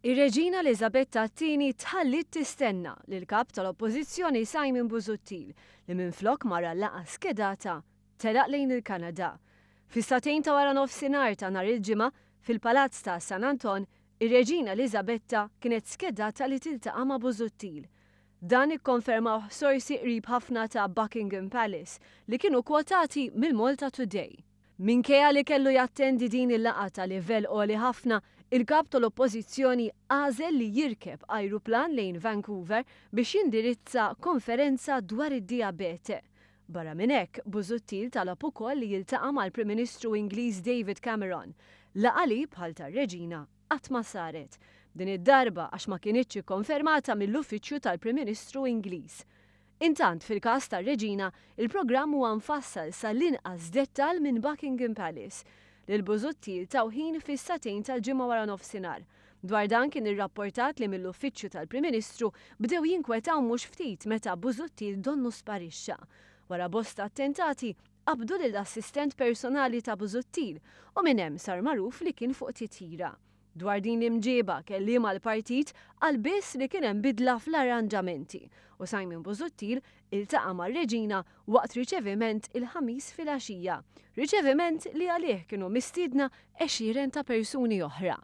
Ir-Reġina Elisabetta II tħallit tistenna lil kap tal-Oppożizzjoni Simon Busuttil li minflok mara laqgħa skedata telaq lejn il-Kanada. Fis-satejn ta' wara nofsinhar ta' nhar il-ġimgħa fil-Palazz ta' San Anton, ir-Reġina Elisabetta kienet skedata li tiltaqa' ma' Busuttil. Dan ikkonfermaw sorsi qrib ħafna ta' Buckingham Palace li kienu kwotati mill-Malta Today. Minkejja li kellu jattendi din il-laqgħa ta' livell għoli ħafna, il-kap tal-Oppożizzjoni għażel li jirkeb ajruplan lejn Vancouver biex jindirizza konferenza dwar id-diabete. Barra minn hekk, Busuttil talab ukoll li jiltaqa' mal-Prim Ministru Ingliż David Cameron, laqgħa li bħal tar-Reġina qatt ma saret. Din id-darba għax ma kienitx ikkonfermata mill-uffiċċju tal-Prim Ministru Ingliż. Intant fil-każ tar-Reġina, il-programm huwa mfassal sal-inqas dettall minn Buckingham Palace lil Busuttil taw ħin fis-satejn tal-ġimgħa wara nofsinhar. Dwar dan kien irrapportat li mill-uffiċċju tal-Prim Ministru bdew jinkwetaw mhux ftit meta Busuttil donnu sparixxa. Wara bosta attentati qabdu lill-assistent personali ta' Busuttil u minn hemm sar magħruf li kien fuq titjira. Dwar din l-imġieba kelliem mal-partit qal biss li kien hemm bidla fl-arranġamenti u Simon Busuttil iltaqa' mar-Reġina waqt riċeviment il-ħamis filgħaxija. Riċeviment li għalih kienu mistiedna 20 ta' persuni oħra.